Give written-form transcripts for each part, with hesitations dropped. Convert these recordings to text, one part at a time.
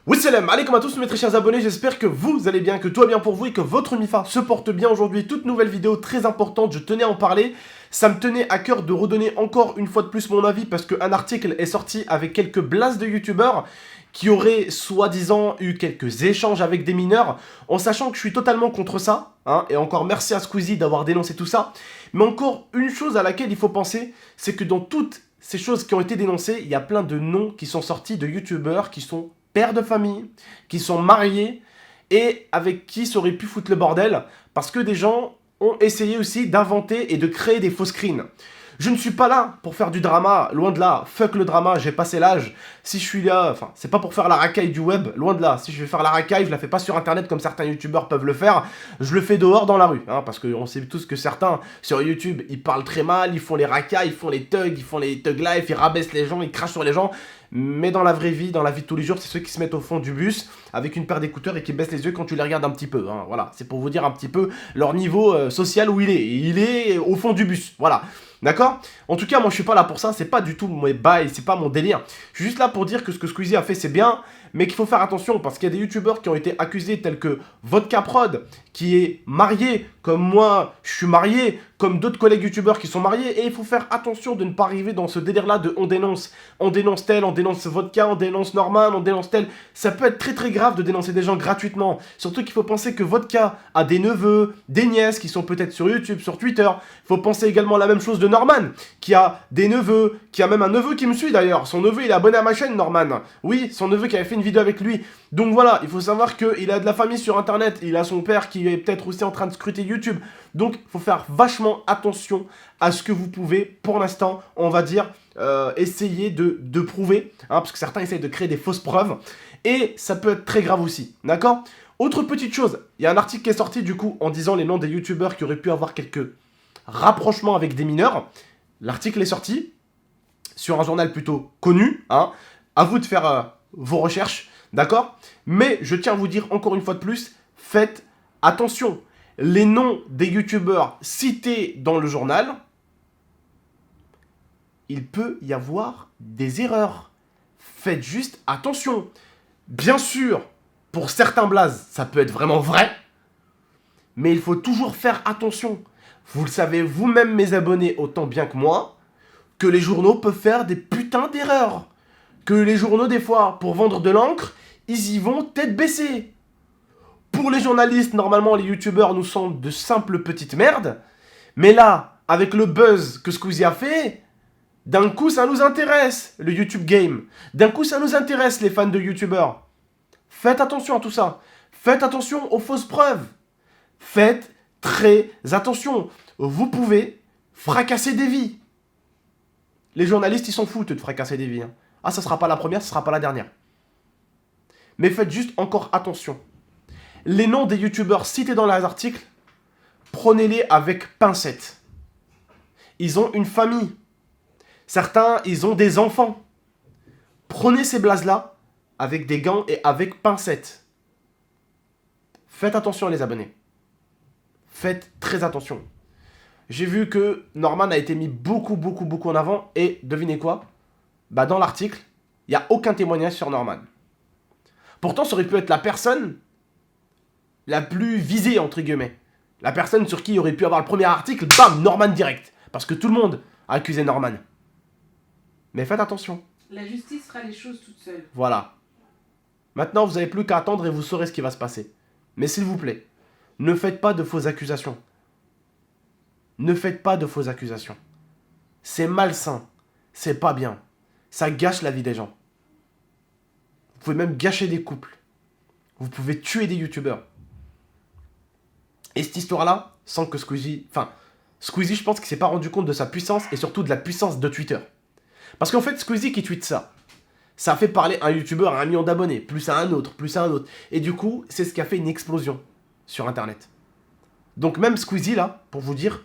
Wassalam alaikum à tous mes très chers abonnés, j'espère que vous allez bien, que tout va bien pour vous et que votre MIFA se porte bien aujourd'hui. Toute nouvelle vidéo très importante, je tenais à en parler. Ça me tenait à cœur de redonner encore une fois de plus mon avis parce qu'un article est sorti avec quelques blasts de youtubeurs qui auraient soi-disant eu quelques échanges avec des mineurs, en sachant que je suis totalement contre ça, hein, et encore merci à Squeezie d'avoir dénoncé tout ça. Mais encore une chose à laquelle il faut penser, c'est que dans toutes ces choses qui ont été dénoncées, il y a plein de noms qui sont sortis de youtubeurs qui sont pères de famille, qui sont mariés et avec qui ça aurait pu foutre le bordel parce que des gens ont essayé aussi d'inventer et de créer des faux screens. Je ne suis pas là pour faire du drama, loin de là, fuck le drama, j'ai passé l'âge. Si je suis là, enfin, c'est pas pour faire la racaille du web, loin de là. Si je vais faire la racaille, je la fais pas sur internet comme certains youtubeurs peuvent le faire, je le fais dehors dans la rue, hein, parce qu'on sait tous que certains sur YouTube, ils parlent très mal, ils font les racailles, ils font les thug life, ils rabaissent les gens, ils crachent sur les gens. Mais dans la vraie vie, dans la vie de tous les jours, c'est ceux qui se mettent au fond du bus avec une paire d'écouteurs et qui baissent les yeux quand tu les regardes un petit peu. Hein, voilà, c'est pour vous dire un petit peu leur niveau social où il est. Il est au fond du bus, voilà. D'accord? En tout cas, moi je suis pas là pour ça, c'est pas du tout mes bails, c'est pas mon délire. Je suis juste là pour dire que ce que Squeezie a fait c'est bien, mais qu'il faut faire attention parce qu'il y a des youtubeurs qui ont été accusés tels que Vodka Prod, qui est marié, comme moi je suis marié, comme d'autres collègues youtubeurs qui sont mariés, et il faut faire attention de ne pas arriver dans ce délire là de on dénonce tel, on dénonce Vodka, on dénonce Norman, on dénonce tel. Ça peut être très très grave de dénoncer des gens gratuitement, surtout qu'il faut penser que Vodka a des neveux, des nièces qui sont peut-être sur YouTube, sur Twitter. Il faut penser également la même chose de Norman, qui a des neveux, qui a même un neveu qui me suit d'ailleurs. Son neveu, il est abonné à ma chaîne, Norman. Oui, son neveu qui avait fait une vidéo avec lui. Donc voilà, il faut savoir qu'il a de la famille sur internet. Il a son père qui est peut-être aussi en train de scruter YouTube. Donc, il faut faire vachement attention à ce que vous pouvez, pour l'instant, on va dire, essayer de prouver. Hein, parce que certains essayent de créer des fausses preuves. Et ça peut être très grave aussi, d'accord? Autre petite chose, il y a un article qui est sorti du coup en disant les noms des youtubeurs qui auraient pu avoir quelques rapprochement avec des mineurs. L'article est sorti sur un journal plutôt connu, hein. À vous de faire vos recherches, d'accord? Mais je tiens à vous dire encore une fois de plus, faites attention. Les noms des youtubeurs cités dans le journal, il peut y avoir des erreurs. Faites juste attention. Bien sûr, pour certains blazes, ça peut être vraiment vrai, mais il faut toujours faire attention. Vous le savez vous-même, mes abonnés, autant bien que moi, que les journaux peuvent faire des putains d'erreurs. Que les journaux, des fois, pour vendre de l'encre, ils y vont tête baissée. Pour les journalistes, normalement, les youtubeurs nous semblent de simples petites merdes. Mais là, avec le buzz que Squeezie a fait, d'un coup, ça nous intéresse, le YouTube game. D'un coup, ça nous intéresse, les fans de youtubeurs. Faites attention à tout ça. Faites attention aux fausses preuves. Faites très attention. Vous pouvez fracasser des vies. Les journalistes, ils s'en foutent de fracasser des vies. Hein. Ah, ça sera pas la première, ça sera pas la dernière. Mais faites juste encore attention. Les noms des youtubeurs cités dans les articles, prenez-les avec pincette. Ils ont une famille. Certains, ils ont des enfants. Prenez ces blazes-là avec des gants et avec pincette. Faites attention, les abonnés. Faites très attention. J'ai vu que Norman a été mis beaucoup en avant. Et devinez quoi? Bah dans l'article, il n'y a aucun témoignage sur Norman. Pourtant, ça aurait pu être la personne la plus visée, entre guillemets. La personne sur qui il aurait pu avoir le premier article, bam, Norman direct. Parce que tout le monde a accusé Norman. Mais faites attention. La justice fera les choses toute seule. Voilà. Maintenant, vous n'avez plus qu'à attendre et vous saurez ce qui va se passer. Mais s'il vous plaît, ne faites pas de fausses accusations. Ne faites pas de fausses accusations. C'est malsain. C'est pas bien. Ça gâche la vie des gens. Vous pouvez même gâcher des couples. Vous pouvez tuer des youtubeurs. Et cette histoire-là, sans que Squeezie... Enfin, Squeezie, je pense qu'il s'est pas rendu compte de sa puissance et surtout de la puissance de Twitter. Parce qu'en fait, Squeezie qui tweet ça, ça a fait parler un youtubeur à 1 million d'abonnés, plus à un autre, plus à un autre. Et du coup, c'est ce qui a fait une explosion sur Internet. Donc même Squeezie, là, pour vous dire,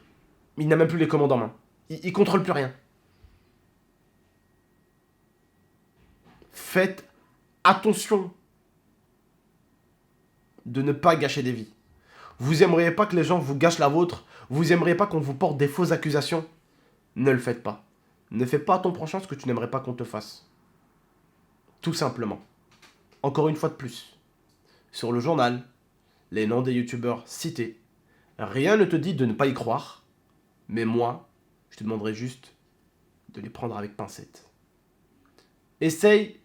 il n'a même plus les commandes en main. Il contrôle plus rien. Faites attention de ne pas gâcher des vies. Vous aimeriez pas que les gens vous gâchent la vôtre. Vous aimeriez pas qu'on vous porte des fausses accusations. Ne le faites pas. Ne fais pas à ton prochain ce que tu n'aimerais pas qu'on te fasse. Tout simplement. encore une fois de plus, sur le journal, les noms des youtubeurs cités, rien ne te dit de ne pas y croire, mais moi, je te demanderai juste de les prendre avec pincette. Essaye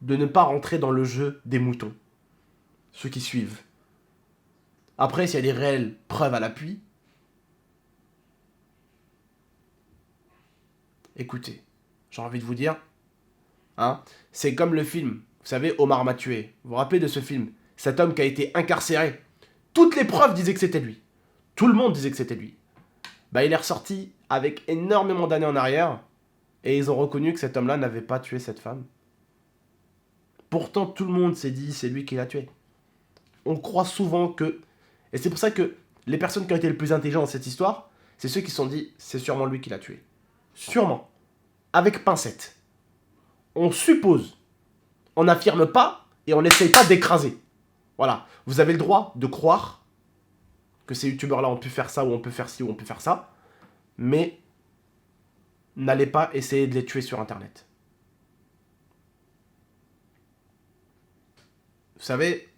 de ne pas rentrer dans le jeu des moutons, ceux qui suivent. Après, s'il y a des réelles preuves à l'appui, écoutez, j'ai envie de vous dire, hein, c'est comme le film, vous savez, Omar m'a tué. Vous vous rappelez de ce film? Cet homme qui a été incarcéré. Toutes les preuves disaient que c'était lui. Tout le monde disait que c'était lui. Bah, il est ressorti avec énormément d'années en arrière, et ils ont reconnu que cet homme-là n'avait pas tué cette femme. Pourtant, tout le monde s'est dit, c'est lui qui l'a tué. On croit souvent que... Et c'est pour ça que les personnes qui ont été les plus intelligentes dans cette histoire, c'est ceux qui se sont dit, c'est sûrement lui qui l'a tué. Sûrement. Avec pincette. On suppose. On n'affirme pas et on n'essaye pas d'écraser. Voilà. Vous avez le droit de croire que ces youtubeurs-là ont pu faire ça, ou ont pu faire ci, ou ont pu faire ça. Mais n'allez pas essayer de les tuer sur Internet. Vous savez,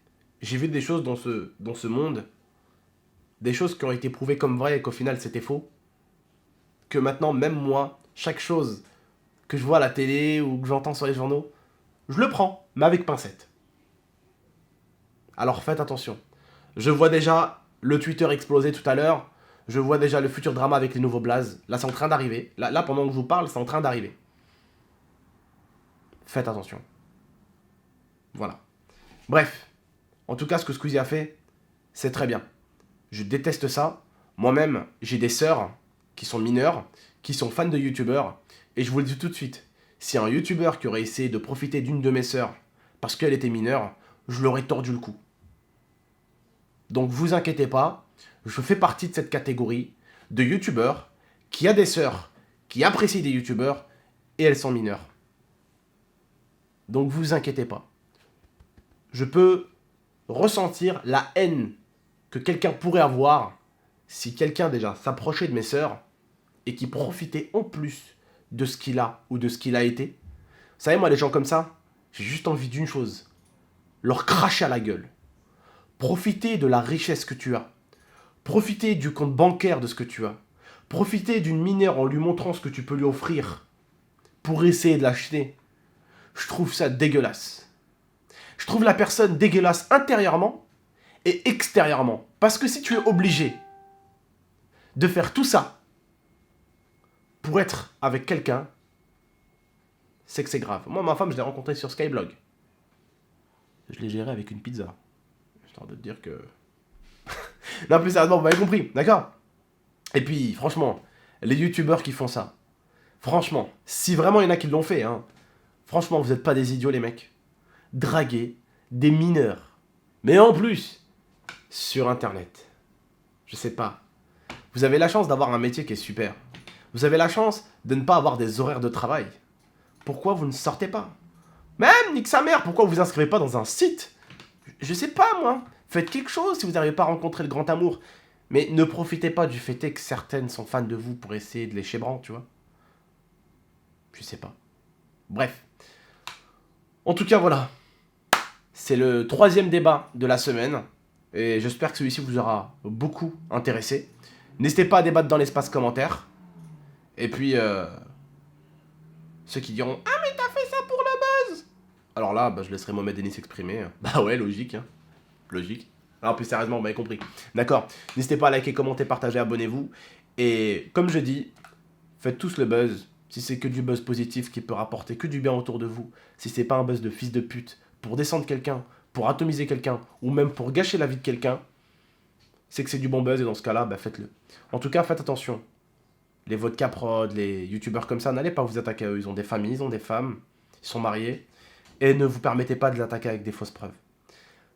j'ai vu des choses dans ce monde, des choses qui ont été prouvées comme vraies et qu'au final c'était faux, que maintenant, même moi, chaque chose que je vois à la télé ou que j'entends sur les journaux, je le prends, mais avec pincette. Alors faites attention. Je vois déjà le Twitter exploser tout à l'heure, je vois déjà le futur drama avec les nouveaux blazes. Là, c'est en train d'arriver. Là, pendant que je vous parle, c'est en train d'arriver. Faites attention. Voilà. Bref. En tout cas, ce que Squeezie a fait, c'est très bien. Je déteste ça. Moi-même, j'ai des sœurs qui sont mineures, qui sont fans de youtubeurs. Et je vous le dis tout de suite. Si un youtubeur qui aurait essayé de profiter d'une de mes sœurs parce qu'elle était mineure, je leur ai tordu le cou. Donc vous inquiétez pas, je fais partie de cette catégorie de youtubeurs qui a des sœurs, qui apprécient des youtubeurs et elles sont mineures. Donc vous inquiétez pas. Je peux ressentir la haine que quelqu'un pourrait avoir si quelqu'un déjà s'approchait de mes sœurs et qui profitait en plus de ce qu'il a ou de ce qu'il a été. Vous savez, moi, les gens comme ça, j'ai juste envie d'une chose, leur cracher à la gueule. Profiter de la richesse que tu as. Profiter du compte bancaire de ce que tu as. Profiter d'une mineure en lui montrant ce que tu peux lui offrir pour essayer de l'acheter. Je trouve ça dégueulasse. Je trouve la personne dégueulasse intérieurement et extérieurement. Parce que si tu es obligé de faire tout ça pour être avec quelqu'un, c'est que c'est grave. Moi, ma femme, je l'ai rencontrée sur Skyblog. Je l'ai gérée avec une pizza. Histoire de te dire que... non, plus sérieusement, vous m'avez compris, d'accord? Et puis, franchement, les youtubeurs qui font ça, franchement, si vraiment il y en a qui l'ont fait, hein, franchement, vous n'êtes pas des idiots, les mecs. Draguer des mineurs. Mais en plus, sur Internet. Je sais pas. Vous avez la chance d'avoir un métier qui est super. Vous avez la chance de ne pas avoir des horaires de travail. Pourquoi vous ne sortez pas? Même, nique sa mère, pourquoi vous vous inscrivez pas dans un site? Je sais pas, moi. Faites quelque chose si vous n'arrivez pas à rencontrer le grand amour. Mais ne profitez pas du fait que certaines sont fans de vous pour essayer de les chébran, tu vois. Je sais pas. Bref. En tout cas, voilà. C'est le 3e débat de la semaine. Et j'espère que celui-ci vous aura beaucoup intéressé. N'hésitez pas à débattre dans l'espace commentaire. Et puis, ceux qui diront « Ah, mais t'as fait ça pour le buzz !» Alors là, bah, je laisserai Mohamed Denis s'exprimer. Bah ouais, logique. Hein. Logique. Alors plus sérieusement, vous m'avez compris. D'accord. N'hésitez pas à liker, commenter, partager, abonnez-vous. Et comme je dis, faites tous le buzz. Si c'est que du buzz positif qui peut rapporter que du bien autour de vous. Si c'est pas un buzz de fils de pute pour descendre quelqu'un, pour atomiser quelqu'un, ou même pour gâcher la vie de quelqu'un, c'est que c'est du bon buzz et dans ce cas-là, bah faites-le. En tout cas, faites attention. Les vodka prod, les youtubeurs comme ça, n'allez pas vous attaquer à eux. Ils ont des familles, ils ont des femmes, ils sont mariés. Et ne vous permettez pas de les attaquer avec des fausses preuves.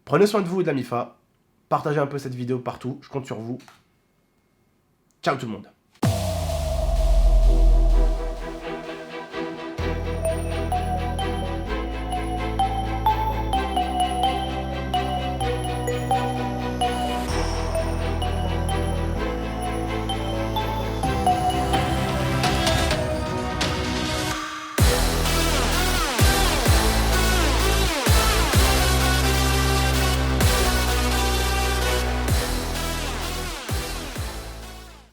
Prenez soin de vous et de la MIFA. Partagez un peu cette vidéo partout. Je compte sur vous. Ciao tout le monde.